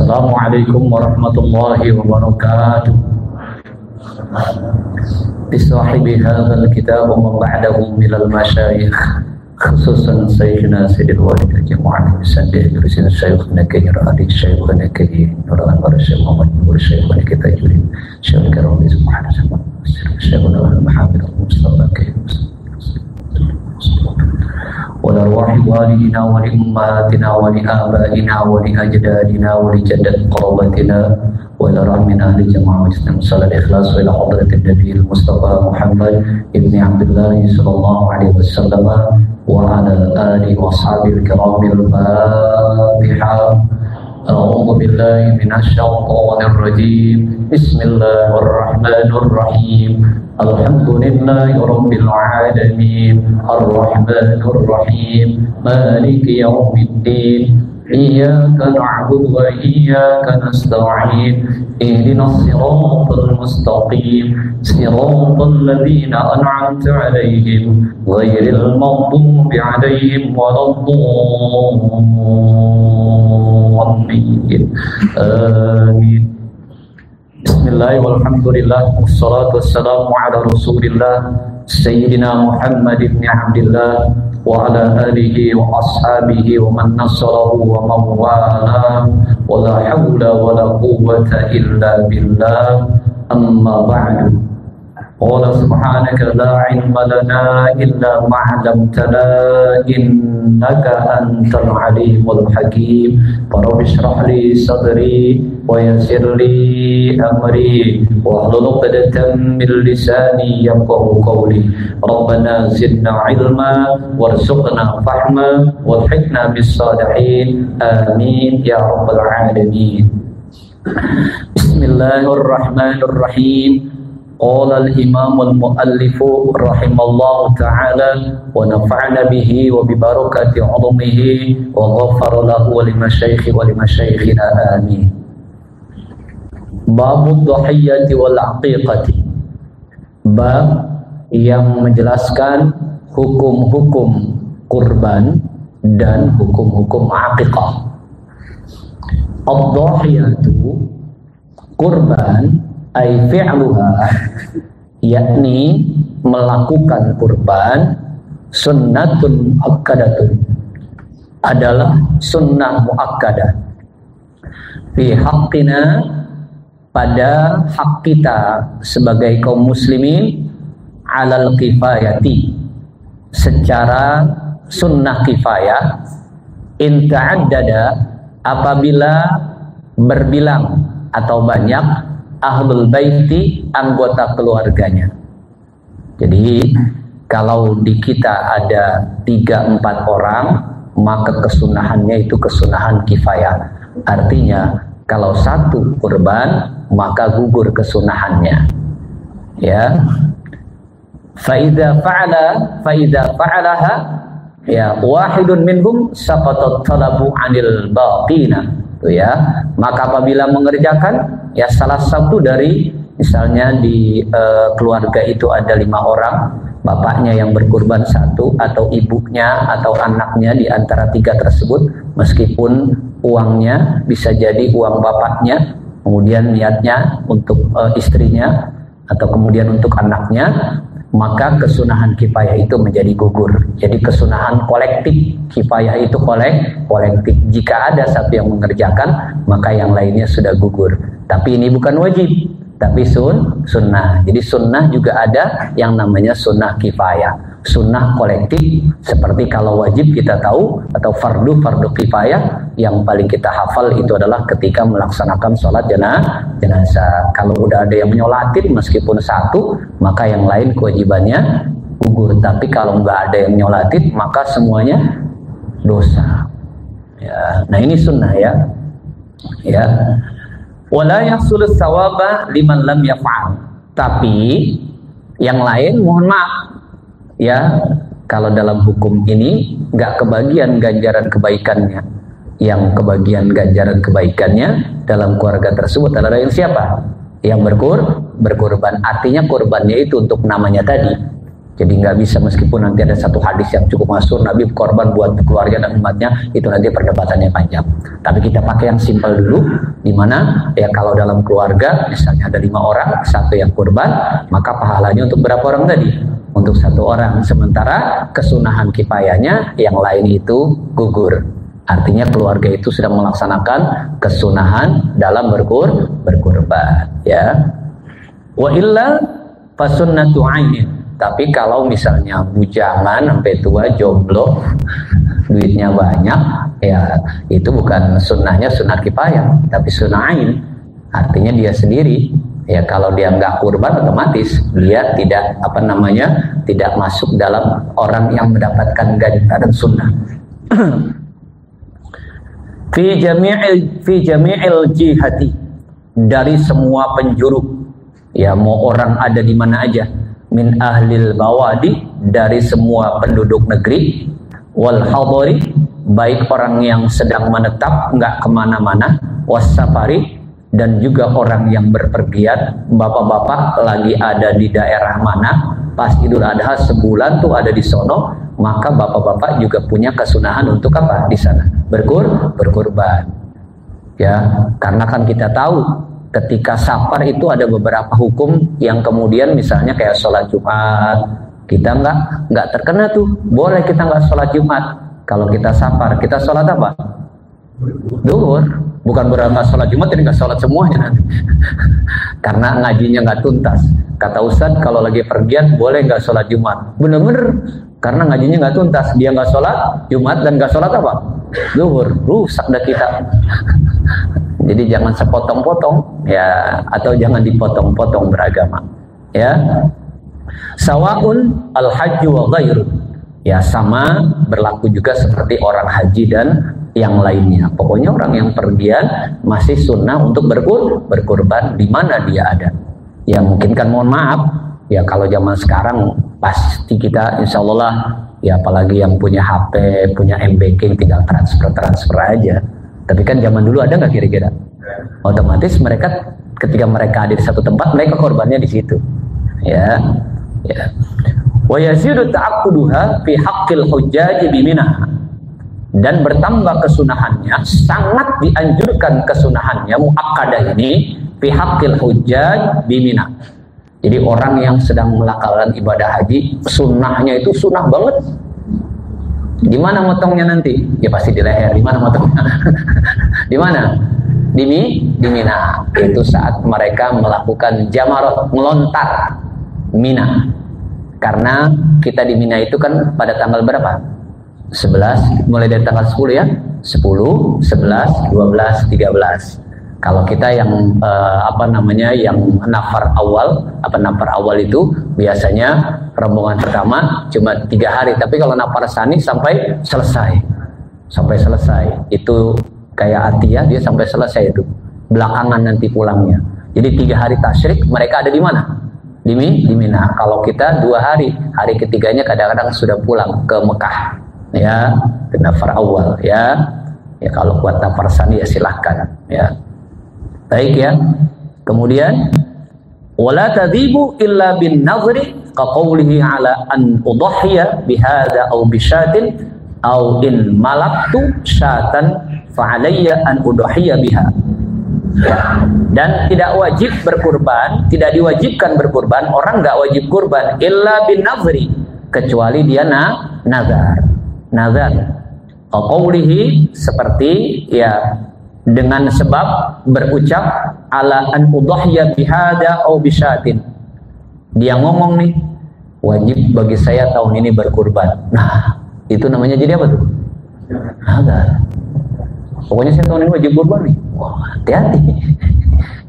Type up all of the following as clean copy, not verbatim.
Assalamualaikum warahmatullahi wabarakatuh. Bisahibi hadzal kitab wa man ba'dahu minal masyayikh khususan sayyidina Sayyidil Walid Al-Jama'ah Sandi Rusin Syekhna Kayyir Ali Syekhna Kayyir Nurul Anwar Syekh Muhammad Nur Syekhna kita juri Syekh Karam Subhanahu wa ta'ala Syekhna Muhammad Mustafa Kayyir ولأرواح والدنا ولأمهاتنا ولآبائنا ولأجدادنا ولجدد قرابتنا ولرحمنا لجماعة الإسلام صلى الإخلاص إلى حضرة النبي المصطفى محمد ابن عبد الله صلى الله عليه وسلم وعلى آله وأصحابه الكرام الفاتحة. أعوذ بالله من الشيطان الرجيم. بسم الله الرحمن الرحيم. الحمد لله رب العالمين الرحمن الرحيم مالك يوم الدين إياك نعبد وإياك نستعين اهدنا الصراط المستقيم صراط الذين أنعمت عليهم غير المغضوب عليهم ولا الضالين آمين. Bismillah walhamdulillah wassalatu wassalamu ala rasulillah Sayyidina Muhammad ibn Abdillah wa ala alihi wa ashabihi wa man nasarahu wa man wala wa la hawla wa la quwwata illa billah amma ba'du. Qala subhanaka la ilma lana illa ma 'allamtana innaka antal alimul hakim. Rabbi shrah li sadri wa yassir li amri wahlul 'uqdatam min lisani yafqahu qawli. Rabbana zidna ilma warzuqna fahma walhiqna bis salihin. Amin ya rabbal alamin. Bismillahirrahmanirrahim. Qala al-imam al-muallif rahimallahu ta'ala wa nafa'na bihi wa bi barakati 'ulumihi wa ghafara lahu wa limasyaikhi wa limasyayikhina amin. Babud dhahiyyati wal 'aqiqati. Bab yang menjelaskan hukum-hukum kurban dan hukum-hukum 'aqiqah. Ad-dhahiyatu kurban ay fi'luha, yakni melakukan kurban, sunnatun muakkadatun, adalah sunnah muakkadah fi haqqina, pada hak kita sebagai kaum muslimin, alal kifayati, secara sunnah kifayah, in ta'addada, apabila berbilang atau banyak ahlul baiti, anggota keluarganya. Jadi kalau di kita ada 3-4 orang, maka kesunahannya itu kesunahan kifayah. Artinya kalau satu kurban, maka gugur kesunahannya. Ya. Faidza fa'alaha ya wahidun minhum saqatat talabu 'anil baqina. Ya, maka apabila mengerjakan ya salah satu dari, misalnya di keluarga itu ada 5 orang, bapaknya yang berkurban 1 atau ibunya atau anaknya di antara 3 tersebut, meskipun uangnya bisa jadi uang bapaknya, kemudian niatnya untuk istrinya atau kemudian untuk anaknya, maka kesunahan kifayah itu menjadi gugur. Jadi kesunahan kolektif, kifayah itu kolektif. Jika ada satu yang mengerjakan, maka yang lainnya sudah gugur. Tapi ini bukan wajib, tapi sunnah. Jadi sunnah juga ada yang namanya sunnah kifayah, sunnah kolektif. Seperti kalau wajib kita tahu, atau fardu kifayah yang paling kita hafal itu adalah ketika melaksanakan sholat jenazah. Kalau udah ada yang menyolatin meskipun 1, maka yang lain kewajibannya gugur. Tapi kalau nggak ada yang menyolatin, maka semuanya dosa. Ya, nah ini sunnah ya. Ya. Wala yahsulus sawaba liman lam yaf'al. Tapi yang lain mohon maaf ya, kalau dalam hukum ini nggak kebagian ganjaran kebaikannya. Yang kebagian ganjaran kebaikannya dalam keluarga tersebut adalah yang siapa? Yang berkurban. Artinya kurbannya itu untuk namanya tadi. Jadi nggak bisa, meskipun nanti ada satu hadis yang cukup masyhur, Nabi korban buat keluarga dan umatnya, itu nanti perdebatannya panjang. Tapi kita pakai yang simpel dulu, di mana ya kalau dalam keluarga misalnya ada 5 orang, satu yang kurban, maka pahalanya untuk berapa orang tadi? Untuk 1 orang. Sementara kesunahan kifayahnya yang lain itu gugur. Artinya keluarga itu sedang melaksanakan kesunahan dalam berkurban. Ya. Wa illa fasunnatu ainin. Tapi kalau misalnya bujangan sampai tua jomblo, duitnya banyak, ya itu bukan sunnahnya sunnah kifayah, tapi sunnah ain. Artinya dia sendiri, ya kalau dia nggak kurban otomatis dia tidak tidak masuk dalam orang yang mendapatkan ganjaran sunnah. Fi jami'il jihati, dari semua penjuru, ya mau orang ada di mana aja. Min ahlil bawadi, dari semua penduduk negeri, wal hadari, baik orang yang sedang menetap nggak kemana-mana, wasafari, dan juga orang yang berpergian. Bapak-bapak lagi ada di daerah mana, pas Idul Adha sebulan tuh ada di sono, maka bapak-bapak juga punya kesunahan untuk apa di sana? Berkurban. Ya, karena kan kita tahu ketika safar itu ada beberapa hukum yang kemudian misalnya kayak sholat Jumat, kita nggak terkena tuh, boleh kita nggak sholat Jumat. Kalau kita safar, kita sholat apa? Duhur. Bukan berarti sholat Jumat jadi nggak sholat semuanya nanti. Karena ngajinya nggak tuntas. Kata Ustadz kalau lagi pergian boleh nggak sholat Jumat? Bener-bener karena ngajinya nggak tuntas, dia nggak sholat Jumat dan nggak sholat apa? Duhur. Rusak dah kita. Jadi jangan sepotong-potong, ya, atau jangan dipotong-potong beragama, ya. Sawaun al-hajju wa ghairu, ya sama berlaku juga seperti orang haji dan yang lainnya. Pokoknya orang yang pergian masih sunnah untuk berkurban di mana dia ada. Ya mungkin kan mohon maaf, ya kalau zaman sekarang pasti kita insya Allah, ya apalagi yang punya HP, punya MBK tinggal transfer aja. Tapi kan zaman dulu ada nggak kira-kira? Otomatis mereka ketika mereka ada di satu tempat, mereka korbannya di situ. Ya, ya. Wa yazidu ta'aqquduha fi haqqil hujjaj bi Mina. Dan bertambah kesunahannya, sangat dianjurkan kesunahannya muakkadah ini fi haqqil hujjaj bi Mina. Jadi orang yang sedang melakukan ibadah haji, sunnahnya itu sunnah banget. Di mana motongnya nanti? Ya pasti di leher. Di mana motongnya? Di mana? Di Mina. Itu saat mereka melakukan jamarot, melontar Mina. Karena kita di Mina itu kan pada tanggal berapa? 11, mulai dari tanggal 10 ya. 10, 11, 12, 13. Kalau kita yang yang nafar awal itu biasanya rombongan pertama cuma 3 hari, tapi kalau nafar sani sampai selesai itu kayak Atiyah, dia sampai selesai itu, belakangan nanti pulangnya. Jadi 3 hari tasyrik mereka ada di mana? Di Mina. Kalau kita 2 hari, hari ketiganya kadang-kadang sudah pulang ke Mekah, ya, ke nafar awal, ya. Ya kalau buat nafar sani ya silahkan, ya. Baik ya. Kemudian wala tadhibu illa bin nadhri ka qawlihi ala an udhiya bihadza aw bishatin aw in malaktu syatan fa alayya an udhiya biha. Ya. Dan tidak wajib berkurban, tidak diwajibkan berkurban, orang enggak wajib kurban illa bin nadhri, kecuali dia nazar. Ka qawlihi, seperti ya dengan sebab berucap ala an udhiya bihada au bisyatin. Dia ngomong nih, wajib bagi saya tahun ini berkurban. Nah, itu namanya jadi apa tuh? Nazar. Pokoknya saya tahun ini wajib kurban nih. Wah, hati-hati.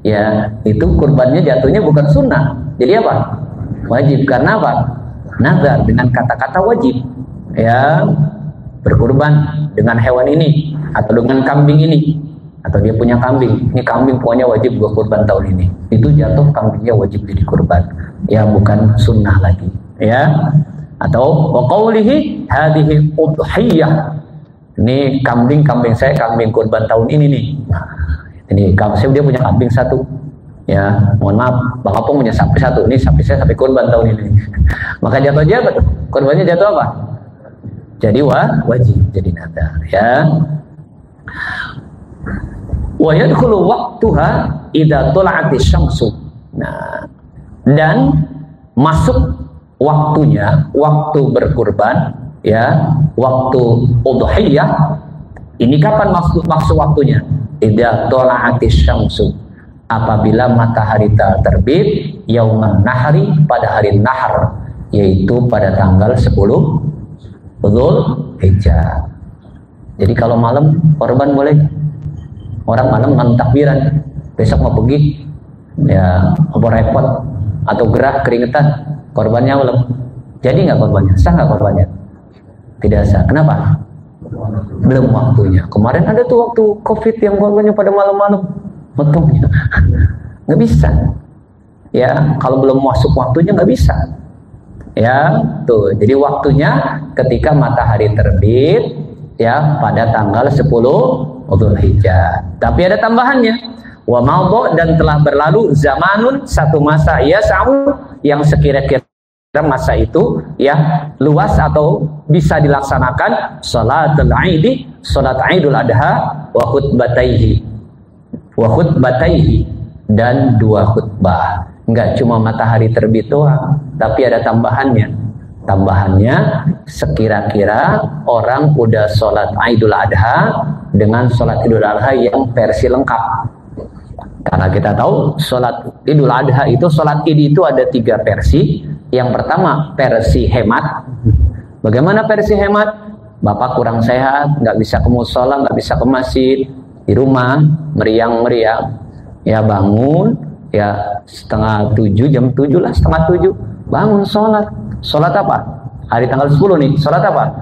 Ya, itu kurbannya jatuhnya bukan sunnah. Jadi apa? Wajib. Karena apa? Nazar dengan kata-kata wajib. Ya, berkurban dengan hewan ini atau dengan kambing ini. Atau dia punya kambing, ini kambing pokoknya wajib gua kurban tahun ini. Itu jatuh kambingnya wajib jadi kurban. Ya bukan sunnah lagi. Ya. Atau wa qawlihi hadhihi udhiyah. Ini kambing saya, kambing kurban tahun ini nih. Nah, ini dia punya kambing 1. Ya, mohon maaf, Bang Opung punya sapi satu, ini sapi saya sapi kurban tahun ini. Maka jatuh aja, kurbannya jatuh apa? Jadi wajib, jadi nadar. Ya. Wa yadkhulu waqtuha idza tula'atis syamsu. Nah, dan masuk waktunya, waktu berkurban, ya, waktu udhiyah. Ini kapan maksud waktunya? Idza tula'atis syamsu. Apabila matahari terbit yauman nahri, pada hari nahar, yaitu pada tanggal 10 Dzulhijjah. Jadi kalau malam korban boleh. Orang malam malam takbiran, besok mau pergi ya apa repot atau gerah keringetan, korbannya belum. Jadi nggak korbannya? Sah nggak korbannya? Tidak sah. Kenapa? Belum waktunya. Kemarin ada tuh waktu COVID yang korbannya pada malam-malam. Potongnya nggak bisa, ya kalau belum masuk waktunya nggak bisa, ya tuh. Jadi waktunya ketika matahari terbit, ya pada tanggal 10 Dzulhijjah. Tapi ada tambahannya, wa maudhu, dan telah berlalu zamanun, satu masa, ya sa'u, yang sekira-kira masa itu ya luas atau bisa dilaksanakan salatul Aidi, salat Idul Adha, wa khutbataihi, dan 2 khutbah. Enggak cuma matahari terbit doang, tapi ada tambahannya. Tambahannya sekira-kira orang udah sholat Idul Adha dengan sholat Idul Adha yang versi lengkap. Karena kita tahu sholat Idul Adha itu, sholat Id itu ada 3 versi. Yang pertama versi hemat. Bagaimana versi hemat? Bapak kurang sehat, nggak bisa ke mushola, nggak bisa ke masjid, di rumah meriang-meriang, ya bangun ya setengah 7, jam 7 lah, setengah 7 bangun sholat apa? Hari tanggal 10 nih, sholat apa?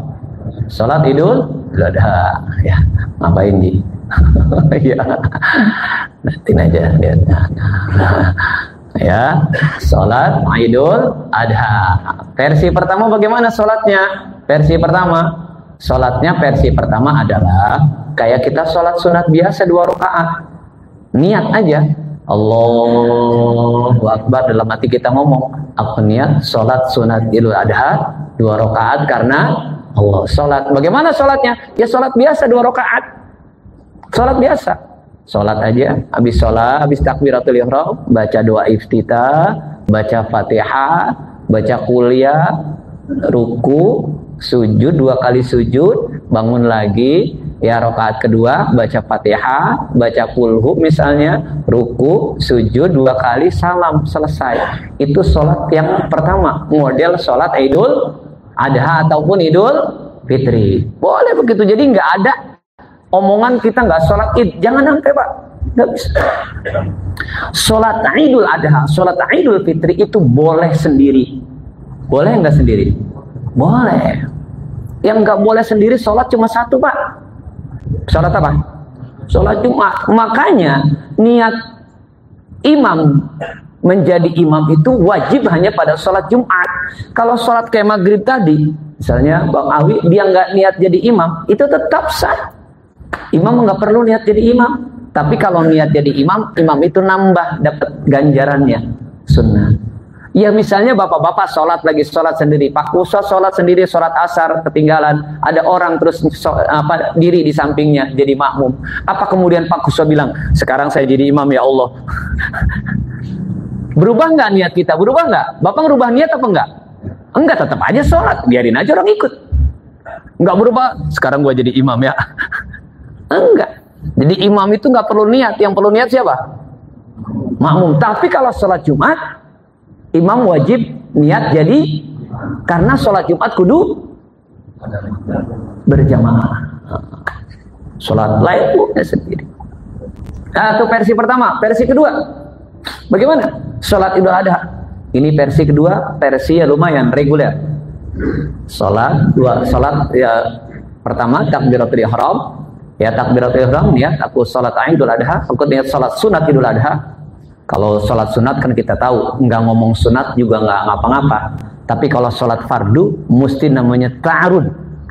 Sholat Idul Adha. Ya ngapain di? Ya nanti aja lihat. Ya sholat Idul Adha. Versi pertama bagaimana sholatnya? Versi pertama adalah kayak kita sholat sunat biasa 2 rakaat. Niat aja, Allahu Akbar, dalam hati kita ngomong, aku niat sholat sunat Idul Adha 2 rakaat karena Allah. Sholat, bagaimana sholatnya? Ya sholat biasa 2 rakaat. Sholat biasa. Sholat aja, habis takbiratul ihram, baca doa iftitah, baca Fatihah, baca kuliah, ruku, sujud 2 kali sujud, bangun lagi, ya rakaat kedua baca Fatihah, baca kulhu misalnya, ruku, sujud 2 kali, salam, selesai. Itu sholat yang pertama, model sholat Idul Adha ataupun Idul Fitri. Boleh begitu. Jadi nggak ada omongan kita nggak sholat Id, jangan sampai Pak, nggak bisa. Sholat Idul Adha, sholat Idul Fitri itu boleh sendiri. Boleh nggak sendiri? Boleh. Yang nggak boleh sendiri sholat cuma 1 Pak. Sholat apa? Sholat Jumat. Makanya niat imam menjadi imam itu wajib hanya pada sholat Jumat. Kalau sholat kayak maghrib tadi, misalnya Bang Awi, dia nggak niat jadi imam, itu tetap sah. Imam nggak perlu niat jadi imam. Tapi kalau niat jadi imam, imam itu nambah dapat ganjarannya, sunnah. Ya misalnya bapak-bapak sholat sendiri, Pak Kuso sholat sendiri, sholat asar ketinggalan, ada orang terus diri di sampingnya jadi makmum. Apa kemudian Pak Kuso bilang, sekarang saya jadi imam ya Allah? Berubah nggak niat kita? Berubah nggak? Bapak ngerubah niat apa enggak? Enggak, tetap aja sholat, biarin aja orang ikut. Enggak berubah, sekarang gua jadi imam ya? Enggak. Jadi imam itu nggak perlu niat, yang perlu niat siapa? Makmum. Tapi kalau sholat Jumat, imam wajib niat jadi, karena sholat Jumat kudu berjamaah. Sholat lain punya sendiri. Nah, itu versi pertama. Versi kedua, bagaimana? Sholat Idul Adha. Ini versi kedua, versi ya lumayan reguler. Sholat ya pertama takbiratul ihram. Ya takbiratul ihram niat aku sholat Idul Adha, aku niat sholat sunat Idul Adha. Kalau sholat sunat kan kita tahu nggak ngomong sunat juga nggak ngapa-ngapa. Tapi kalau sholat fardu mesti namanya ta'arud.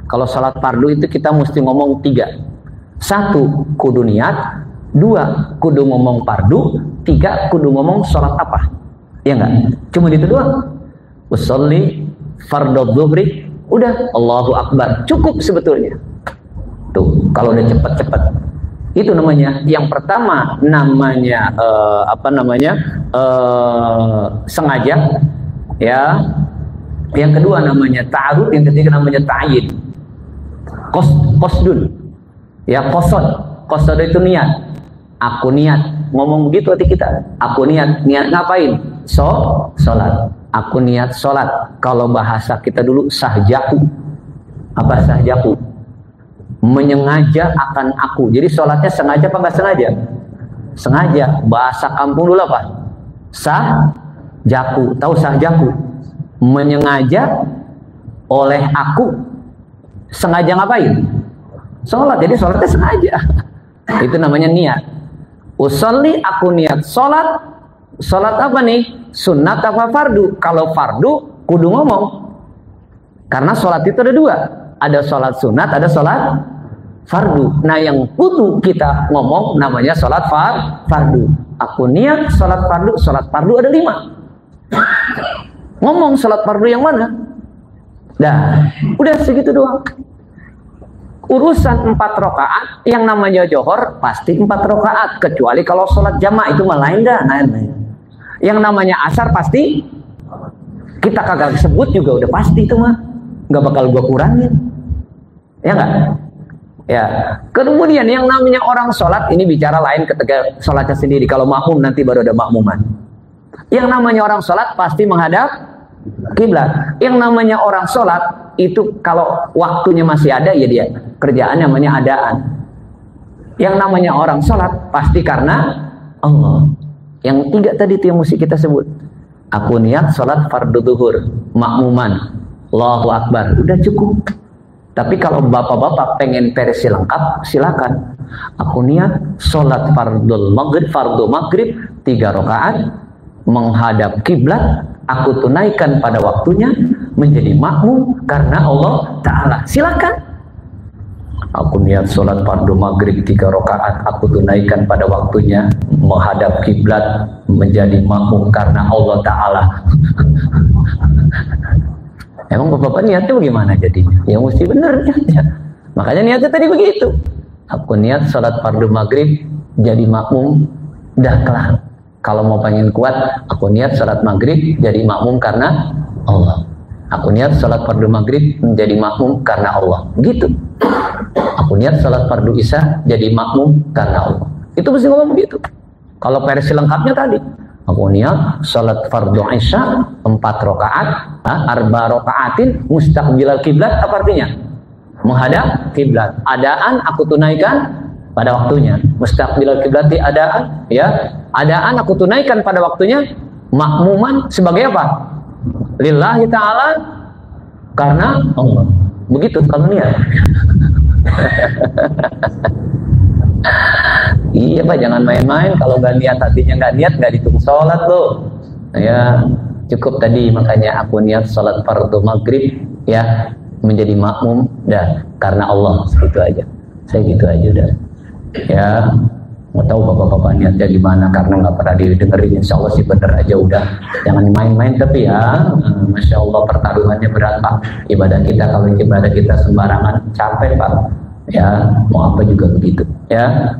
Kalau sholat fardu itu kita mesti ngomong 3. 1 kudu niat, 2 kudu ngomong fardu, 3 kudu ngomong sholat apa. Ya enggak? Cuma itu doang. Usolli fardhu dhuhri, udah Allahu Akbar. Cukup sebetulnya. Tuh, kalau udah cepet-cepet. Itu namanya, yang pertama namanya sengaja, ya. Yang kedua namanya ta'arud, yang ketiga namanya ta'yin. Qasdun. Ya, qasad itu niat. Aku niat, ngomong begitu hati kita. Aku niat ngapain? Sholat. Aku niat sholat. Kalau bahasa kita dulu sahjaku. Apa sahjaku? Menyengaja akan aku. Jadi sholatnya sengaja apa nggak sengaja? Sengaja. Bahasa kampung dulu apa? Sahjaku. Tahu sahjaku? Menyengaja oleh aku. Sengaja ngapain? Sholat. Jadi sholatnya sengaja. Itu namanya niat. Usolli, aku niat sholat. Sholat apa nih? Sunnat apa fardu? Kalau fardu kudu ngomong. Karena sholat itu ada 2. Ada sholat sunat, ada sholat fardu. Nah, yang kudu kita ngomong namanya sholat fardu. Aku niat sholat fardu. Sholat fardu ada 5. Ngomong sholat fardu yang mana? Dah, udah segitu doang. Urusan 4 rakaat yang namanya johor pasti 4 rakaat, kecuali kalau sholat jamaah itu malah lain dah. Yang namanya asar pasti kita kagak sebut juga udah pasti itu mah, nggak bakal gua kurangin, ya nggak? Ya. Kemudian yang namanya orang sholat ini bicara lain ketika sholatnya sendiri. Kalau makmum nanti baru ada makmuman. Yang namanya orang sholat pasti menghadap kiblat. Yang namanya orang sholat itu kalau waktunya masih ada, ya dia kerjaan namanya adaan. Yang namanya orang sholat pasti karena Allah. Yang 3 tadi itu yang mesti kita sebut. Aku niat sholat fardu zuhur, makmuman, Allahu Akbar, udah cukup. Tapi kalau bapak-bapak pengen versi lengkap, silakan. Aku niat sholat fardu maghrib 3 rakaat, menghadap kiblat, aku tunaikan pada waktunya, menjadi makmum karena Allah Ta'ala. Silakan. Aku niat sholat fardu maghrib 3 rakaat, aku tunaikan pada waktunya, menghadap kiblat, menjadi makmum karena Allah Ta'ala. Emang bapak-bapak niatnya bagaimana jadinya? Ya mesti benar niatnya. Makanya niatnya tadi begitu. Aku niat sholat fardu maghrib jadi makmum, dah kelar. Kalau mau pengen kuat, aku niat sholat maghrib jadi makmum karena Allah. Aku niat sholat fardu maghrib menjadi makmum karena Allah. Gitu. Aku niat sholat fardu isya jadi makmum karena Allah. Itu mesti ngomong begitu. Kalau versi lengkapnya tadi, aku niat sholat fardu isya 4 rakaat, 4 rakaatin mustaqbilal kiblat. Apa artinya? Menghadap kiblat. Adaan aku tunaikan pada waktunya. Mustaqbilal kiblati adaan, ya. Adaan aku tunaikan pada waktunya. Makmuman sebagai apa? Lillahi ta'ala karena Allah. Begitu kalau niat. Iya Pak, jangan main-main. Kalau nggak niat, hatinya nggak niat, nggak dihitung sholat loh. Ya cukup tadi, makanya aku niat sholat fardu maghrib ya menjadi makmum dah karena Allah. Segitu aja. Saya gitu aja udah. Ya mau tahu bapak-bapak niatnya gimana, karena nggak pernah didengerin. Insya Allah sih bener aja udah. Jangan main-main. Tapi ya Masya Allah pertarungannya berat Pak. Ibadah kita, kalau ibadah kita sembarangan capek Pak. Ya mau apa juga begitu. Ya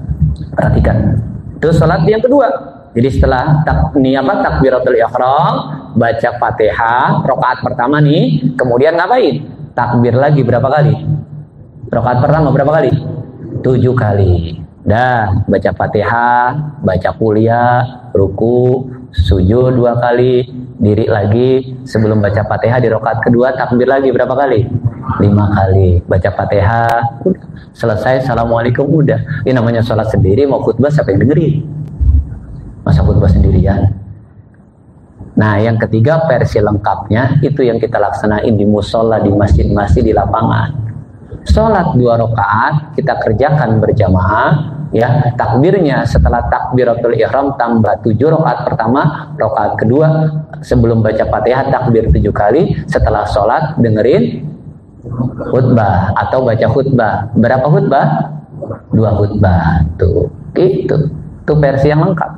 perhatikan. Itu salat yang kedua. Jadi setelah takbiratul ihram, baca Fatihah rakaat pertama nih, kemudian ngapain? Takbir lagi berapa kali? Rakaat pertama berapa kali? 7 kali. Dah, baca Fatihah, baca kuliah, ruku, sujud 2 kali, diri lagi. Sebelum baca Fatihah di rakaat kedua, takbir lagi berapa kali? 5 kali. Baca Fatihah, udah. Selesai, Assalamualaikum, udah. Ini namanya sholat sendiri, mau khutbah siapa yang dengerin? Masa khutbah sendirian? Nah, yang ketiga versi lengkapnya, itu yang kita laksanain di musola, di masjid-masjid, di lapangan. Sholat 2 rakaat kita kerjakan berjamaah, ya. Takbirnya setelah takbiratul ihram tambah 7 rakaat pertama, rakaat kedua sebelum baca Fatihah takbir 7 kali, setelah sholat dengerin khutbah atau baca khutbah. Berapa khutbah? 2 khutbah. Tuh, itu versi yang lengkap.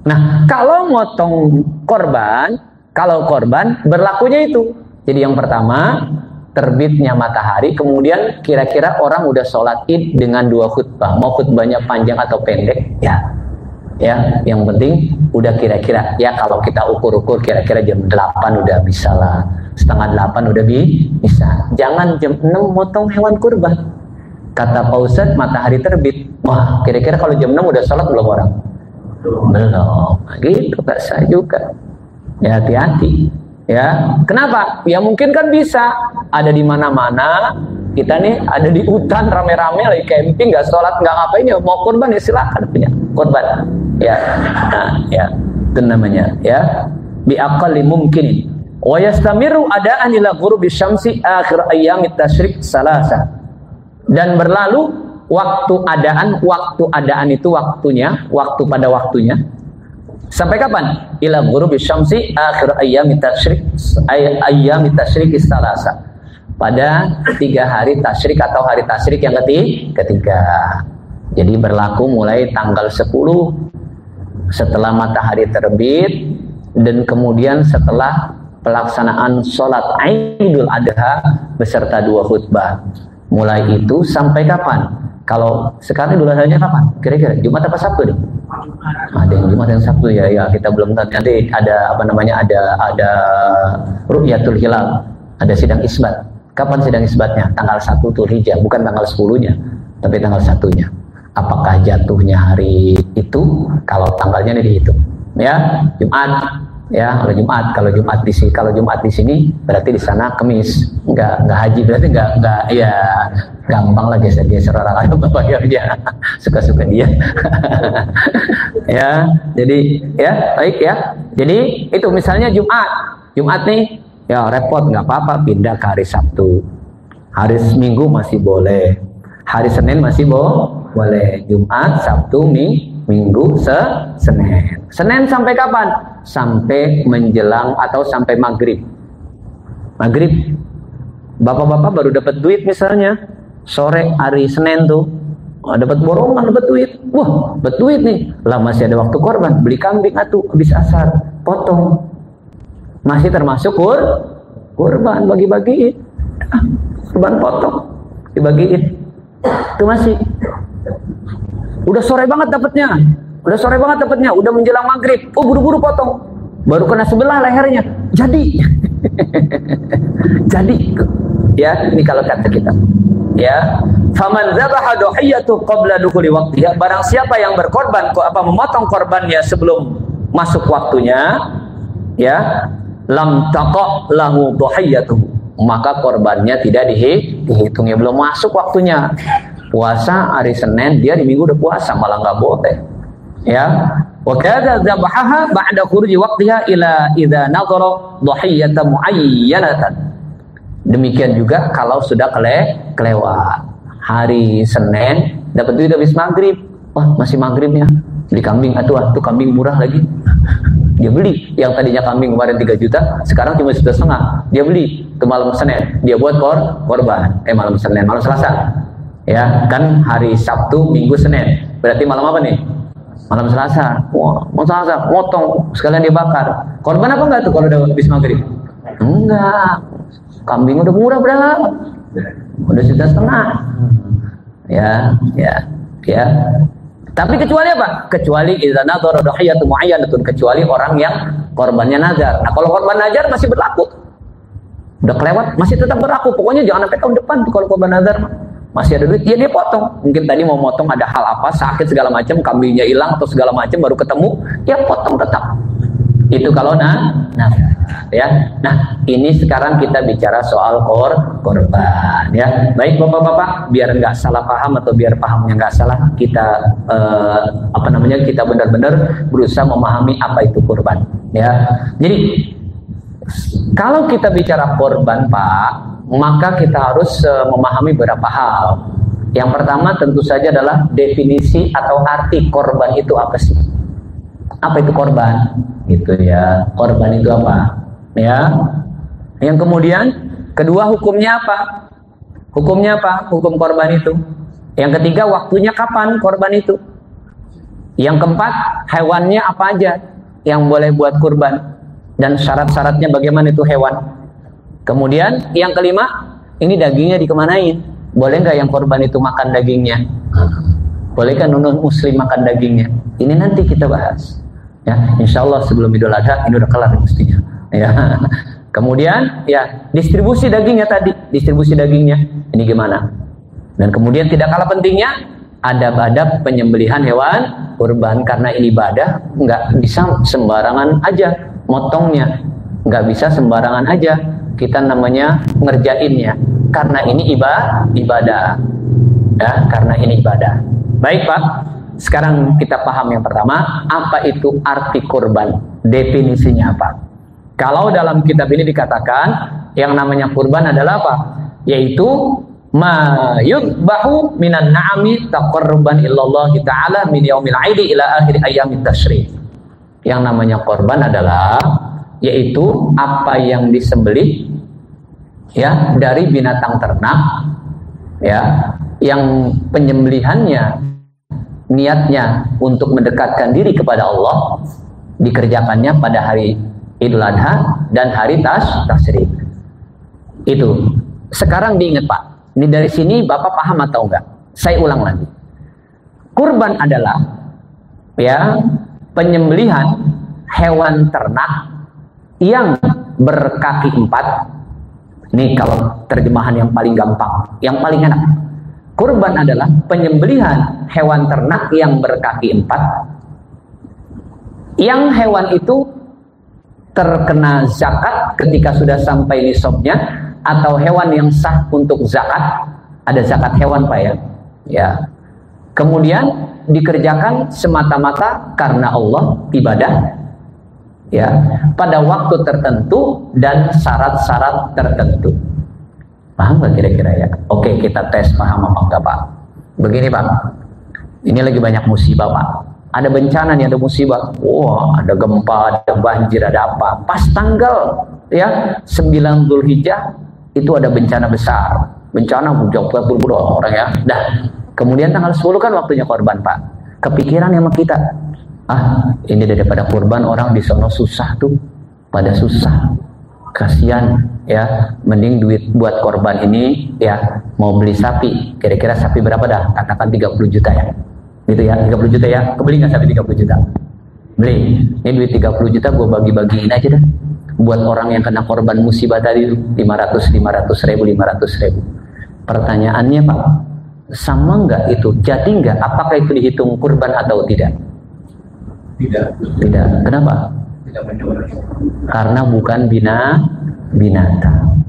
Nah, kalau motong korban, kalau korban berlakunya itu. Jadi yang pertama, terbitnya matahari, kemudian kira-kira orang udah sholat id dengan 2 khutbah. Mau khutbahnya panjang atau pendek, ya, yang penting udah kira-kira, ya kalau kita ukur-ukur kira-kira jam 8 udah bisa lah, setengah 8 udah bisa. Jangan jam 6 motong hewan kurban. Kata Pak Ustadz, matahari terbit. Wah, kira-kira kalau jam 6 udah sholat belum orang? Belum. Gitu Kak saya juga. Ya hati-hati. Ya, kenapa? Ya mungkin kan bisa ada di mana-mana. Kita nih ada di hutan rame-rame lagi camping, nggak sholat, nggak ngapain, ya mau kurban ya silakan punya kurban. Ya, nah, ya itu namanya ya bi aqalli mungkin. Wa yastamiru adaan ila ghurubi syamsi akhir ayyamit tasyrik salasa. Dan berlalu waktu adaan itu waktunya, waktu pada waktunya. Sampai kapan? Ila ghurubi syamsi akhir ayyamit tasyrik salasa. Pada 3 hari tasyrik atau hari tasyrik yang ketiga. Jadi berlaku mulai tanggal 10 setelah matahari terbit dan kemudian setelah pelaksanaan sholat Idul Adha beserta 2 khutbah. Mulai itu sampai kapan? Kalau sekarang Idul Adha-nya kapan? Kira-kira Jumat apa Sabtu nih? Ada yang Jumat dan Sabtu ya. Ya kita belum tahu. Nanti ada ada Ru'yatul Hilal, ada sidang isbat. Kapan sidang isbatnya? Tanggal 1 Dzulhijjah, bukan tanggal 10-nya, tapi tanggal 1-nya. Apakah jatuhnya hari itu? Kalau tanggalnya ini dihitung. Ya, Jumat. Ya, kalau Jumat di sini berarti di sana Kamis. Enggak haji, berarti enggak ya gampang lah geser orang ayo bayarnya. Suka-suka dia. Ya, jadi ya, baik ya. Jadi itu misalnya Jumat nih, ya repot, nggak apa-apa, pindah ke hari Sabtu. Hari Minggu masih boleh. Hari Senin masih boleh. Jumat, Sabtu, Minggu, Senin. Senin sampai kapan? Sampai menjelang atau sampai maghrib. Bapak-bapak baru dapat duit misalnya sore hari Senin tuh, dapat borongan, dapat duit. Wah, dapat duit nih. Lah masih ada waktu korban, beli kambing atuh habis asar, potong. Masih termasuk kurban, bagi-bagiin. Kurban potong, dibagiin. Itu masih. Udah sore banget dapatnya. Udah menjelang maghrib. Oh, buru-buru potong. Baru kena sebelah lehernya. Jadi. Ya, ini kalau kata kita. Ya, faman dzabaha duhiyatu qabla dukhuli waqtiha. Barang siapa yang berkorban memotong korbannya sebelum masuk waktunya, ya, lam taqa lahu duhiyatuhu. Maka korbannya tidak dihitungnya, belum masuk waktunya. Puasa hari Senin, dia di Minggu udah puasa, malah nggak boleh. Ya, wa kadza dzabahaha ba'da khuruji waqtiha ila idza nadhara dhahiyatan muayyanatan. Demikian juga kalau sudah kelewat hari Senin, dapat duit habis maghrib. Wah, masih maghribnya, beli kambing tuh kambing murah lagi. Dia beli, yang tadinya kambing kemarin 3 juta, sekarang cuma 1,5 juta. Dia beli ke malam Senin, dia buat korban. Malam Selasa. Ya, kan hari Sabtu, Minggu, Senin. Berarti malam apa nih? Malam Selasa. Wah, malam Selasa, motong, sekalian dia bakar. Korban apa enggak tuh kalau udah habis maghrib? Enggak. Kambing udah murah berapa? Udah 1,5 juta. Ya. Tapi kecuali apa? Kecuali idza nadhara dhahiyatu muayyanatun, kecuali orang yang korbannya nazar. Nah, kalau korban nazar masih berlaku. Udah kelewat, masih tetap berlaku. Pokoknya jangan sampai tahun depan tuh kalau korban nazar masih ada duit, ya dia potong. Mungkin tadi mau motong ada hal apa, sakit segala macam, kambingnya hilang atau segala macam baru ketemu, ya potong tetap. Itu kalau ya. Nah, ini sekarang kita bicara soal korban ya. Baik Bapak-bapak, biar nggak salah paham atau biar pahamnya nggak salah, kita kita benar-benar berusaha memahami apa itu korban ya. Jadi kalau kita bicara korban, Pak, maka kita harus memahami beberapa hal. Yang pertama tentu saja adalah definisi atau arti korban itu apa sih? Apa itu korban? Gitu ya. Korban itu apa? Ya. Yang kemudian, kedua hukumnya apa? Hukumnya apa? Hukum korban itu. Yang ketiga, waktunya kapan korban itu? Yang keempat, hewannya apa aja yang boleh buat kurban dan syarat-syaratnya bagaimana itu hewan. Kemudian yang kelima, ini dagingnya dikemanain? Boleh nggak yang kurban itu makan dagingnya? Bolehkah non muslim makan dagingnya? Ini nanti kita bahas. Ya, insya Allah sebelum Idul Adha ini udah kelar mestinya. Ya. Kemudian ya distribusi dagingnya tadi, distribusi dagingnya ini gimana? Dan kemudian tidak kalah pentingnya adab-adab penyembelihan hewan kurban, karena ini ibadah, nggak bisa sembarangan aja motongnya, nggak bisa sembarangan aja kita namanya ngerjainnya, karena ini ibadah, ya, karena ini ibadah. Baik Pak, sekarang kita paham yang pertama, apa itu arti kurban, definisinya apa? Kalau dalam kitab ini dikatakan yang namanya kurban adalah apa? Yaitu ma yudbahu minan na'ami taqarruban illallah ta'ala min yaumil 'aidi ila akhir ayyamit tasyrik. Yang namanya korban adalah yaitu apa yang disembelih ya dari binatang ternak ya, yang penyembelihannya niatnya untuk mendekatkan diri kepada Allah, dikerjakannya pada hari Idul Adha dan hari tasyrik. Itu. Sekarang diingat Pak, ini dari sini Bapak paham atau enggak? Saya ulang lagi. Kurban adalah ya penyembelihan hewan ternak yang berkaki 4. Ini kalau terjemahan yang paling gampang, yang paling enak. Kurban adalah penyembelihan hewan ternak yang berkaki 4. Yang hewan itu terkena zakat ketika sudah sampai nisabnya, atau hewan yang sah untuk zakat. Ada zakat hewan Pak ya. Ya. Kemudian dikerjakan semata-mata karena Allah, ibadah. Ya, pada waktu tertentu dan syarat-syarat tertentu. Paham nggak kira-kira ya? Oke, kita tes paham apa enggak Pak? Begini Pak, ini lagi banyak musibah Pak. Ada bencana nih, ada musibah. Wah, ada gempa, ada banjir, ada apa. Pas tanggal ya 9 Dzulhijjah itu ada bencana besar. Bencana bujang-bujang orang ya. Dah. Kemudian tanggal 10 kan waktunya korban Pak. Kepikiran sama kita. Ah, ini daripada korban orang di sono susah tuh. Pada susah. Kasihan ya. Mending duit buat korban ini ya mau beli sapi. Kira-kira sapi berapa dah? Katakan 30 juta ya. Gitu ya, 30 juta ya. Kebeli nggak sapi 30 juta? Beli. Ini duit 30 juta gue bagi-bagiin aja dah. Buat orang yang kena korban musibah tadi 500 ribu. Pertanyaannya Pak, sama nggak itu? Jadi nggak? Apakah itu dihitung kurban atau tidak? Tidak. Kenapa? Tidak menjual. Karena bukan binatang.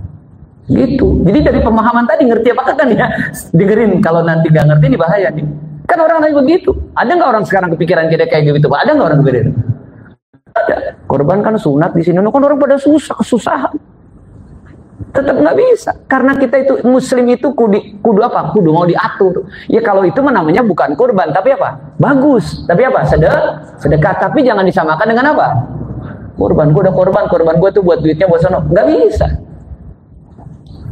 Gitu. Jadi dari pemahaman tadi ngerti apa kan ya? Dengerin, kalau nanti nggak ngerti ini bahaya nih. Kan orang lain begitu. Ada nggak orang sekarang kepikiran kita kayak gitu Pak? Ada nggak orang begitu? Ada. Korban kan sunat di sini. Kan orang pada kesusahan. Tetap nggak bisa. Karena kita itu muslim itu kudu apa? Kudu mau diatur. Ya kalau itu namanya bukan kurban, tapi apa? Bagus. Tapi apa? Sedekah. Tapi jangan disamakan dengan apa? Kurban. Gue udah korban gue tuh buat duitnya buat sono. Nggak bisa.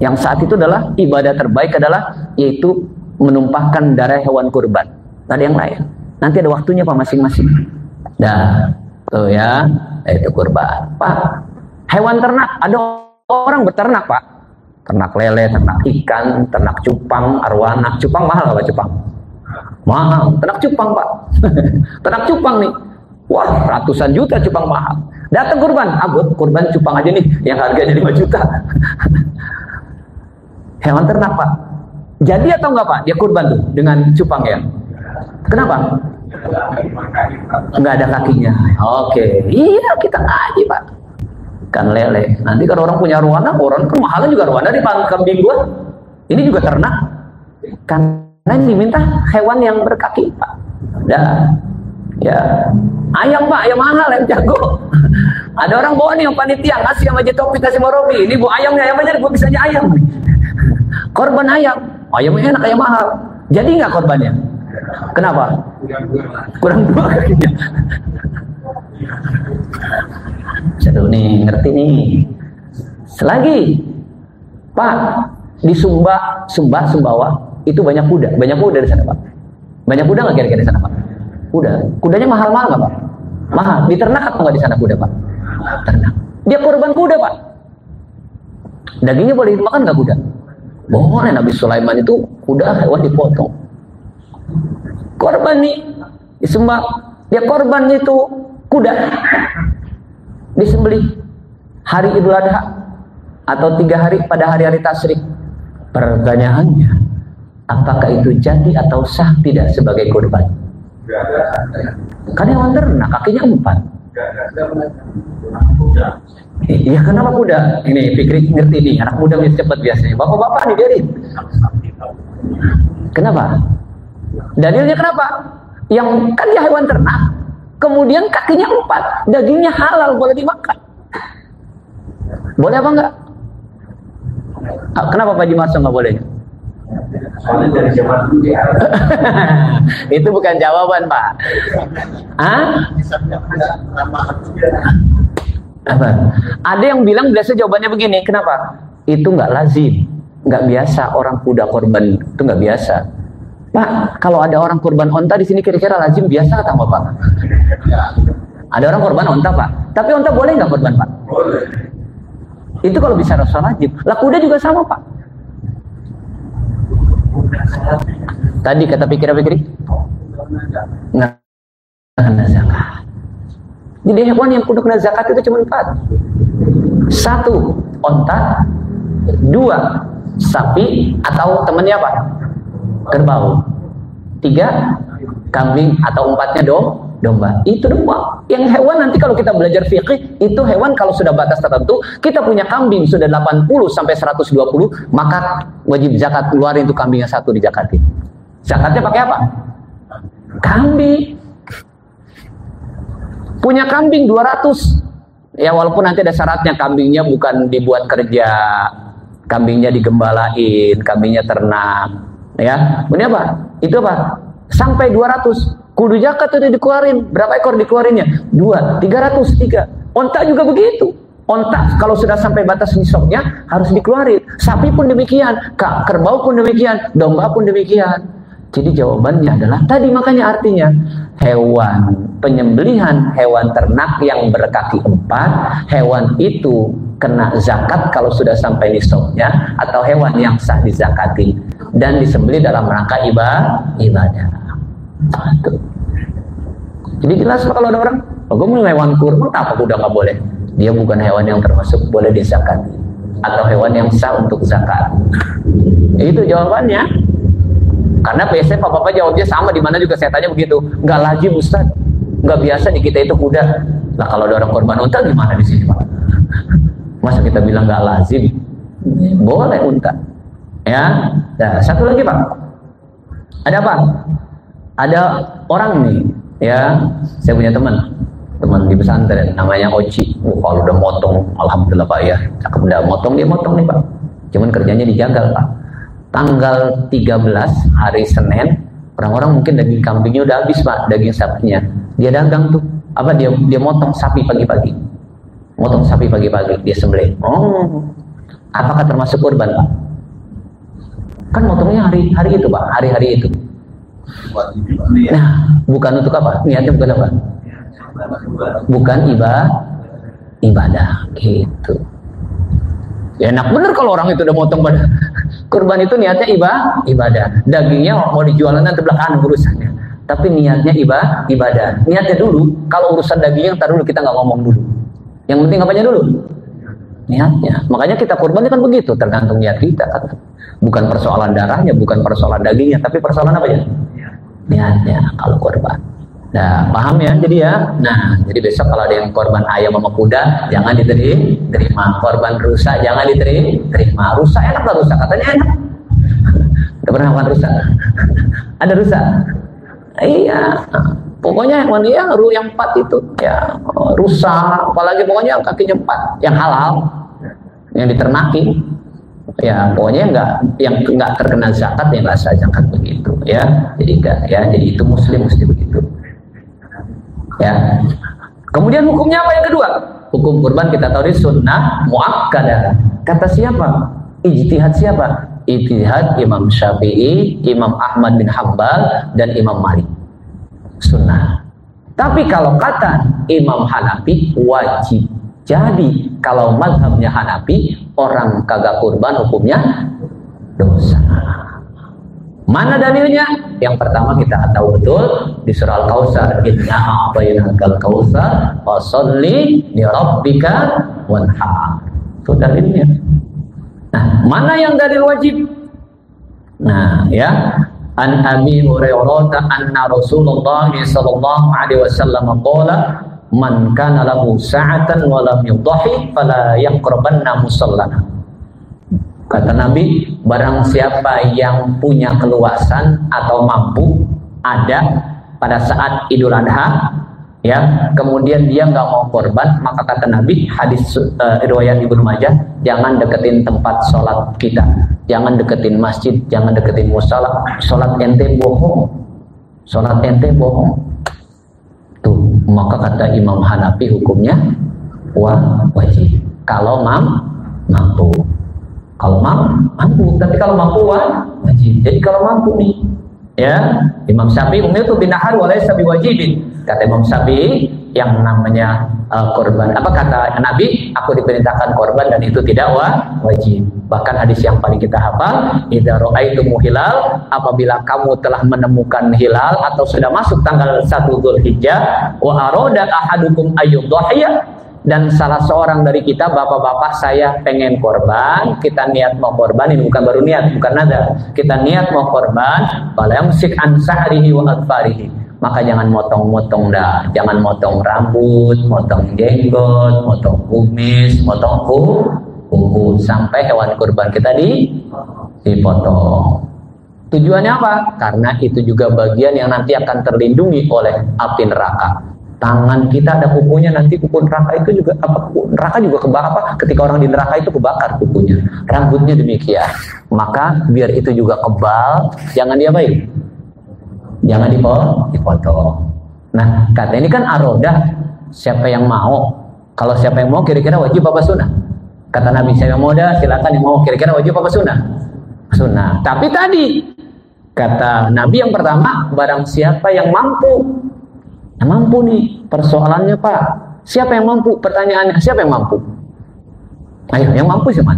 Yang saat itu adalah ibadah terbaik adalah yaitu menumpahkan darah hewan kurban. Ada yang lain. Nanti ada waktunya Pak masing-masing. Dah, tuh ya, itu kurban. Pak, hewan ternak, ada orang beternak Pak. Ternak lele, ternak ikan, ternak cupang, arwana. Cupang mahal apa cupang? Mahal. Ternak cupang Pak. Ternak cupang nih. Wah, ratusan juta cupang mahal. Datang kurban, kurban cupang aja nih, yang harganya 5 juta. Hewan ternak Pak. Jadi atau enggak Pak? Dia kurban tuh dengan cupang ya. Kenapa? Enggak ada kakinya. Oke. Iya, kita ngaji Pak. Kan lele. Nanti kan orang punya arwana, orang kan mahalnya juga arwana di kambing gua. Ini juga ternak. Karena diminta hewan yang berkaki Pak. Dah. Ya. Ayam Pak, ayam mahal, ayam jago. Ada orang bawa nih yang panitia ngasih sama Jetopi, kasih sama Robi. Ini bu ayamnya, ayamnya gua bisa aja ayam. Korban ayam. Ayamnya enak, ayam mahal. Jadi nggak korbannya? Kenapa? Kurang dua kakinya. Seru nih, ngerti nih. Selagi Pak, di Sumbawa itu banyak kuda di sana Pak. Banyak kuda nggak kira-kira di sana Pak? Kudanya mahal-mahal nggak Pak? Mahal. Diternak atau nggak di sana kuda Pak? Ternak. Dia korban kuda Pak. Dagingnya boleh dimakan nggak kuda? Boleh. Nabi Sulaiman itu kuda hewan dipotong. Korban nih disembah. Dia korban itu kuda disembelih hari Idul Adha atau 3 hari pada hari-hari tasyrik. Pertanyaannya, apakah itu jadi atau sah tidak sebagai korban? Kan hewan ternak, kakinya 4. Iya, kenapa kuda? Ini Fikri ngerti nih, anak muda bisa cepat biasanya. Bapak-bapak nih biarin. Kenapa? Dalilnya kenapa? Yang kan dia hewan ternak, kemudian kakinya 4, dagingnya halal, boleh dimakan. Boleh apa enggak? Kenapa Pak Haji Marso nggak boleh? Soalnya dari zaman dulu ya. Itu bukan jawaban Pak. Apa? Ada yang bilang biasa jawabannya begini. Kenapa? Itu nggak lazim, nggak biasa orang kuda korban itu nggak biasa. Pak, kalau ada orang korban onta di sini kira-kira lazim biasa atau apa Pak? Ada orang korban onta Pak. Tapi onta boleh nggak korban Pak? Boleh. Itu kalau bisa rasa lazim. Lah kuda juga sama Pak. Tadi kata pikir-pikir nggak kena zakat. Jadi hewan yang kudu kena zakat itu cuma 4. 1, onta. 2, sapi atau temannya apa? Kerbau. 3, kambing atau 4-nya domba. Itu doang. Yang hewan nanti kalau kita belajar fikih, itu hewan kalau sudah batas tertentu, kita punya kambing sudah 80 sampai 120, maka wajib zakat keluarin itu kambingnya 1 dijakatin. Zakatnya pakai apa? Kambing. Punya kambing 200. Ya walaupun nanti ada syaratnya, kambingnya bukan dibuat kerja, kambingnya digembalain, kambingnya ternak. Ya, ini apa? Itu apa? Sampai 200. Kudu zakat itu dikeluarin. Berapa ekor dikeluarinnya? 2, 303. Onta juga begitu. Onta kalau sudah sampai batas nisabnya harus dikeluarin. Sapi pun demikian, kerbau pun demikian, domba pun demikian. Jadi jawabannya adalah tadi, makanya artinya hewan penyembelihan hewan ternak yang berkaki 4, hewan itu kena zakat kalau sudah sampai nisabnya, atau hewan yang sah dizakati dan disembelih dalam rangka ibadah. Jadi jelas kalau ada orang, gue mau hewan kurban, apa udah nggak boleh? Dia bukan hewan yang termasuk boleh dizakati atau hewan yang sah untuk zakat. Itu jawabannya. Karena biasanya bapak-bapak jawabnya sama, di mana juga saya tanya begitu. Nggak lazim Ustaz, nggak biasa di kita itu kuda. Lah kalau ada orang korban unta gimana di sini Pak? Masa kita bilang nggak lazim? Boleh unta. Ya. Nah, satu lagi Pak. Ada apa? Ada orang nih, ya, saya punya teman di pesantren, namanya Oci. Kalau udah motong, alhamdulillah Pak ya, cakep udah motong, dia motong nih Pak. Cuman kerjanya dijagal Pak. Tanggal 13 hari Senin, orang-orang mungkin daging kambingnya udah habis Pak, daging sapinya. Dia dagang tuh, apa dia motong sapi pagi-pagi. Motong sapi pagi-pagi, dia sembelih. Oh, apakah termasuk kurban Pak? Kan motongnya hari itu Pak, hari-hari itu. Nah, bukan untuk apa? Niatnya bukan apa? Bukan ibadah gitu. Ya enak bener kalau orang itu udah motong pada kurban, itu niatnya ibadah. Dagingnya mau dijual nanti belakang urusannya. Tapi niatnya ibadah. Niatnya dulu. Kalau urusan dagingnya ntar dulu, kita nggak ngomong dulu. Yang penting apanya dulu? Niatnya. Makanya kita kurban kan begitu, tergantung niat kita kan. Bukan persoalan darahnya, bukan persoalan dagingnya, tapi persoalan apa ya? Niatnya kalau kurban. Nah, paham ya? Jadi ya. Nah, jadi besok kalau ada yang korban ayam sama kuda, jangan diterima. Korban rusa jangan diterima. Rusa enak lah, rusa katanya enak. Udah pernah makan rusa? Ada rusa? Iya. Pokoknya yang 4 itu ya, rusa, apalagi pokoknya kakinya 4, yang halal, yang diternakin. Ya pokoknya yang nggak terkena zakat, yang nggak sah zakat begitu ya. Jadi enggak ya, jadi itu muslim mesti begitu ya. Kemudian hukumnya apa yang kedua? Hukum kurban kita tahu di sunnah muakkadah. Kata siapa? Ijtihad siapa? Ijtihad Imam Syafi'i, Imam Ahmad bin Hanbal, dan Imam Malik. sunnah. Tapi kalau kata Imam Hanafi wajib. Jadi kalau mazhabnya Hanafi, orang kagak kurban hukumnya dosa. Mana dalilnya? Yang pertama kita tahu betul di surah Al-Kautsar, inna a'tainakal kautsar fasholli li rabbika wanhar. Itu dalilnya. Nah, mana yang dalil wajib? Nah, ya. An Abi Hurairah anna Rasulullah sallallahu alaihi wasallam qala man kana lahu sa'atan wa lam yudhi fala yaqrabanna musallana. Kata Nabi, barang siapa yang punya keluasan atau mampu ada pada saat Idul Adha, ya, kemudian dia nggak mau korban, maka kata Nabi, hadis riwayat Ibnu Majah, jangan deketin tempat sholat kita, jangan deketin masjid, jangan deketin musala, sholat ente bohong, sholat ente bohong. Tuh, maka kata Imam Hanafi hukumnya wajib. Kalau mampu. Kalau mampu, tapi kalau mampu wajib. Jadi kalau mampu nih, ya, Imam Syafi'i umirtu binahar wa laysa biwajibin. Kata Imam Syafi'i, yang namanya korban, apa kata Nabi, aku diperintahkan korban dan itu tidak wajib. Bahkan hadis yang paling kita hafal, idza ra'aitumul hilal, apabila kamu telah menemukan hilal atau sudah masuk tanggal 1 Dzulhijjah, wa arada ahadukum ayyudhiya, dan salah seorang dari kita, bapak-bapak, saya pengen korban, kita niat mau korban, ini bukan baru niat, bukan nada, kita niat mau korban, falyamsik an sa'rihi wa adfarihi, maka jangan motong-motong dah, jangan motong rambut, motong jenggot, motong kumis, motong kuku, sampai hewan kurban kita dipotong. Tujuannya apa? Karena itu juga bagian yang nanti akan terlindungi oleh api neraka. Tangan kita ada kukunya, nanti kuku neraka itu juga neraka juga kebakar, ketika orang di neraka itu kebakar kukunya, rambutnya demikian. Maka biar itu juga kebal, jangan diapain, jangan dipotong. Nah, kata ini kan arodah, siapa yang mau? Kalau siapa yang mau, kira-kira wajib apa sunnah? Kata Nabi, saya mau dah, silakan yang mau, kira-kira wajib apa sunnah? Sunnah. Tapi tadi kata Nabi yang pertama, barang siapa yang mampu. Yang mampu nih, persoalannya Pak, siapa yang mampu? Pertanyaannya, siapa yang mampu? Ayo, yang mampu siapa?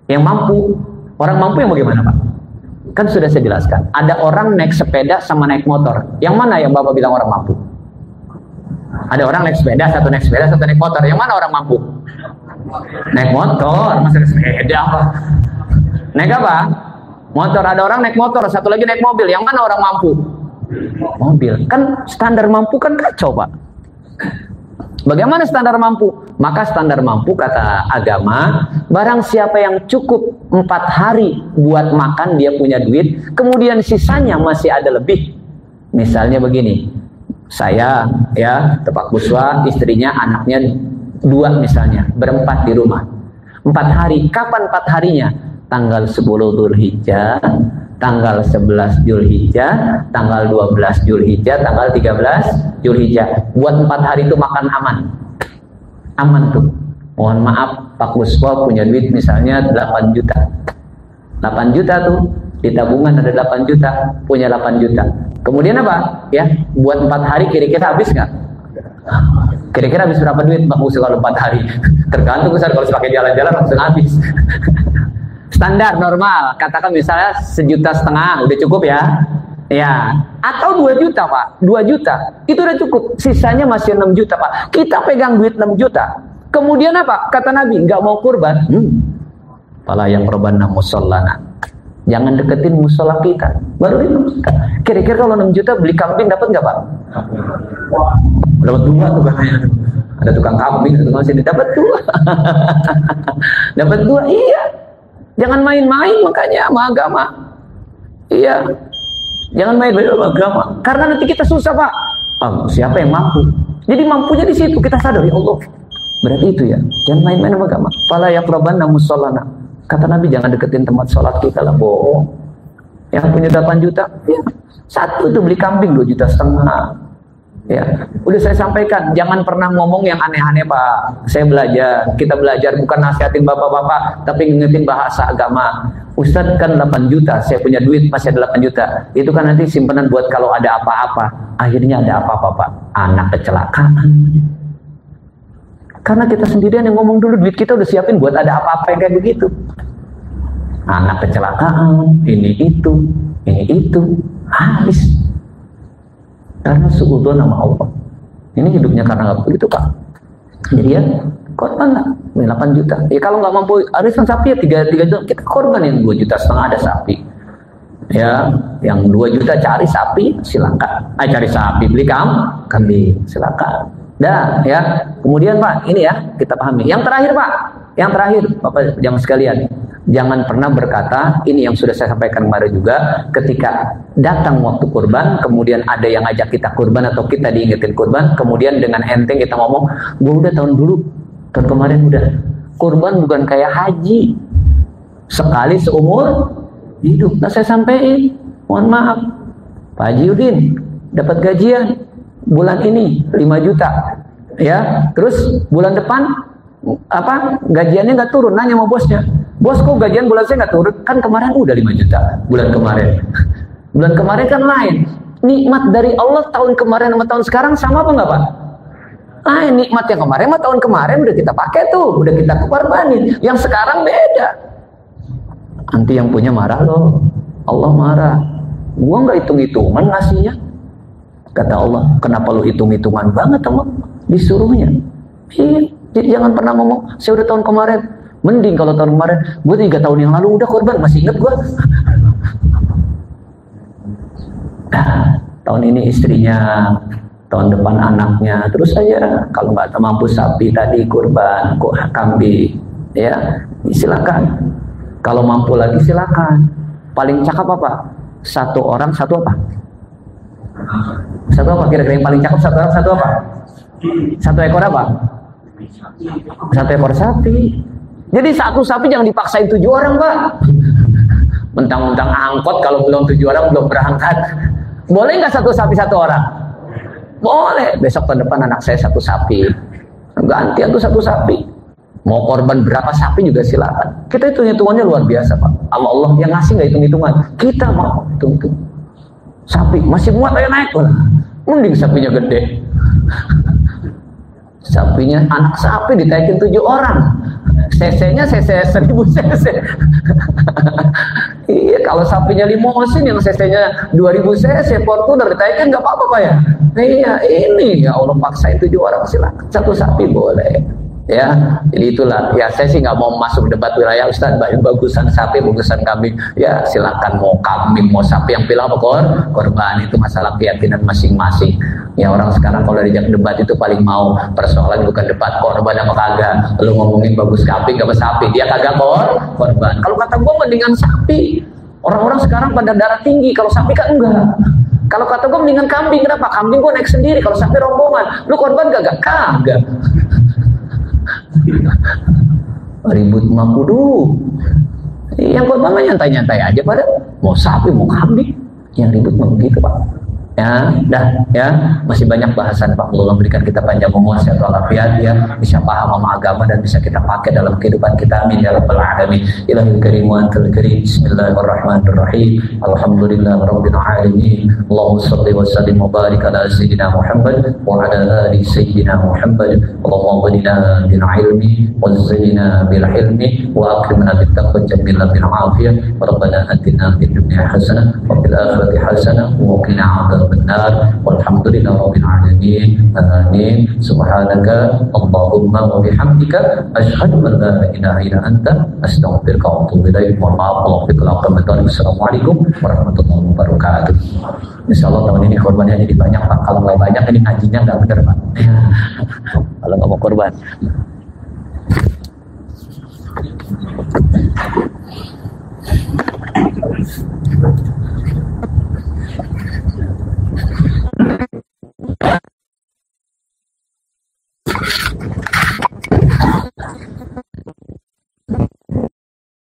Yang mampu, orang mampu yang bagaimana Pak? Kan sudah saya jelaskan, ada orang naik sepeda sama naik motor. Yang mana yang Bapak bilang orang mampu? Ada orang naik sepeda, satu naik motor. Yang mana orang mampu? Naik motor, masa naik sepeda apa? Naik apa? Motor. Ada orang naik motor, satu lagi naik mobil. Yang mana orang mampu? Mobil. Kan standar mampu kan kacau Pak. Bagaimana standar mampu? Maka standar mampu kata agama, barang siapa yang cukup 4 hari buat makan, dia punya duit, kemudian sisanya masih ada lebih. Misalnya begini, saya ya, Pak Buswa, istrinya, anaknya 2 misalnya, berempat di rumah. 4 hari, kapan 4 harinya? Tanggal 10 Dzulhijjah, tanggal 11 Dzulhijjah, tanggal 12 Dzulhijjah, tanggal 13 Dzulhijjah. Buat 4 hari itu makan aman. Aman tuh. Mohon maaf, Pak Buswa punya duit misalnya 8 juta. 8 juta tuh, di tabungan ada 8 juta, punya 8 juta. Kemudian apa? Ya, buat 4 hari kira-kira habis nggak? Kira-kira habis berapa duit Pak Buswa kalau 4 hari? Tergantung besar, kalau pakai jalan-jalan langsung habis. Standar normal, katakan misalnya 1,5 juta, udah cukup ya? Ya, atau 2 juta Pak, 2 juta, itu udah cukup, sisanya masih 6 juta Pak. Kita pegang duit 6 juta, kemudian apa? Kata Nabi, nggak mau kurban, pala yang korbanna musallana, jangan deketin musola kita, baru 6 juta. Kira-kira kalau 6 juta beli kambing dapat nggak Pak? Dapat 2 tuh katanya. Ada tukang kambing, ada tukang sini, dapat 2. Dapat 2, iya. Jangan main-main makanya sama agama. Iya. Jangan main-main sama agama. Karena nanti kita susah Pak. Siapa yang mampu? Jadi mampunya di situ, kita sadar ya Allah. Berarti itu ya. Jangan main-main sama agama. Fala yaqrabanna musallana. Kata Nabi, jangan deketin tempat sholat kita lah, bohong. Yang punya 8 juta, ya. Satu tuh beli kambing 2,5 juta. Ya, udah saya sampaikan, jangan pernah ngomong yang aneh-aneh Pak. Saya belajar, kita belajar bukan nasihatin bapak-bapak, tapi ngingetin bahasa agama. Ustadz kan 8 juta, saya punya duit masih ada 8 juta. Itu kan nanti simpanan buat kalau ada apa-apa. Akhirnya ada apa-apa Pak? Anak kecelakaan. Karena kita sendirian yang ngomong dulu, duit kita udah siapin buat ada apa-apa yang kayak begitu. Anak kecelakaan, ini itu, habis. Karena suudzon nama Allah. Ini hidupnya karena nggak begitu Pak. Jadi ya korban lah, 8 juta. Ya kalau nggak mampu arisan sapi ya 3 juta, kita korban yang 2,5 juta ada sapi. Ya, yang 2 juta cari sapi silakan. Cari sapi beli kambing silakan. Dah ya. Kemudian Pak, ini ya kita pahami. Yang terakhir Pak, Bapak jangan sekalian. Jangan pernah berkata, ini yang sudah saya sampaikan kemarin juga, ketika datang waktu kurban, kemudian ada yang ngajak kita kurban atau kita diingetin kurban, kemudian dengan enteng kita ngomong, gue udah tahun kemarin udah. Kurban bukan kayak haji, sekali seumur hidup. Nah saya sampaikan, mohon maaf, Pak Haji Udin dapat gajian bulan ini 5 juta, ya, terus bulan depan gajiannya nggak turun, nanya sama bosnya, bos kok gajian bulan saya nggak turun, kan kemarin udah 5 juta bulan kemarin kan lain. Nikmat dari Allah tahun kemarin sama tahun sekarang sama apa nggak Pak? Nikmat yang kemarin sama tahun kemarin udah kita pakai tuh, udah kita korbanin, yang sekarang beda. Nanti yang punya marah loh, Allah marah, gua nggak hitung-hitungan ngasihnya, kata Allah, kenapa lu hitung-hitungan banget sama disuruhnya? Iya. Jadi jangan pernah ngomong, saya udah tahun kemarin. Mending kalau tahun kemarin, gue 3 tahun yang lalu udah korban, masih inget gue. Tahun ini istrinya, tahun depan anaknya, terus saya kalau nggak mampu sapi tadi kurban, kambing, ya silakan. Kalau mampu lagi silakan. Paling cakep apa? Satu orang satu apa? Satu apa? Kira-kira yang paling cakep satu orang satu apa? Satu ekor apa? 1 ekor sapi. Jadi satu sapi jangan dipaksain 7 orang Pak. Mentang-mentang angkot kalau belum 7 orang belum berangkat. Boleh nggak 1 sapi 1 orang? Boleh. Besok tahun depan anak saya 1 sapi. Gantian tuh 1 sapi. Mau korban berapa sapi juga silakan. Kita hitung-hitungannya luar biasa Pak. Allah yang ngasih nggak hitung-hitungan. Kita mau hitung-hitung. Sapi masih muat aja naik lah. Mending sapinya gede. Sapinya anak sapi ditaikin 7 orang. CC-nya CC 1000 cc. Iya, kalau sapinya limosin yang CC-nya 2000 cc Fortuner ditaikin nggak apa-apa Pak ya. Iya, ini ya Allah paksain 7 orang silakan. 1 sapi boleh. Ya, jadi itulah. Ya saya sih nggak mau masuk debat wilayah Ustaz, bagusan sapi, bagusan kambing. Ya silakan, mau kambing, mau sapi, yang pilih apa korban, itu masalah keyakinan masing-masing. Ya orang sekarang kalau diajak debat itu paling mau persoalan bukan debat korban apa kagak. Lu ngomongin bagus kambing apa sapi, dia kagak korban. Kalau kata gua mendingan sapi. Orang-orang sekarang pada darah tinggi, kalau sapi kan enggak. Kalau kata gua mendingan kambing, kenapa? Kambing gua naik sendiri, kalau sapi rombongan. Lu korban kagak? Ribut sama kudu. Yang korban mah nyantai-nyantai aja pada mau sapi mau kambing, yang ribut mah begitu Pak. Ya, masih banyak bahasan Pak. Allah memberikan kita panjang umur, sehat walafiat, ya, bisa paham sama agama dan bisa kita pakai dalam kehidupan kita. Amin ya rabbal alamin. Ilahil karim wa antal karim. Bismillahirrahmanirrahim. Alhamdulillahirabbil alamin. Allahumma shalli wa sallim wa barik ala sayyidina Muhammad wa ala ali sayyidina Muhammad. Allahumma qadina bil ilmi wa zayyina bil hilmi wa akrimna bit taqwa jamila bil afiyah. Rabbana atina fid dunya hasanah wa fil akhirati hasanah wa qina benar, walhamdulillah rabbil alamin. Amin. Subhanaka Allahumma wa bihamdika asyhadu an la ilaha illa anta astaghfiruka wa atubu ilaik. Mohon maaf kalau kita Assalamualaikum warahmatullahi wabarakatuh. Insyaallah tahun ini korbannya jadi banyak Pak. Kalau nggak banyak ini ngajinya nggak benar Pak. Kalau nggak mau korban.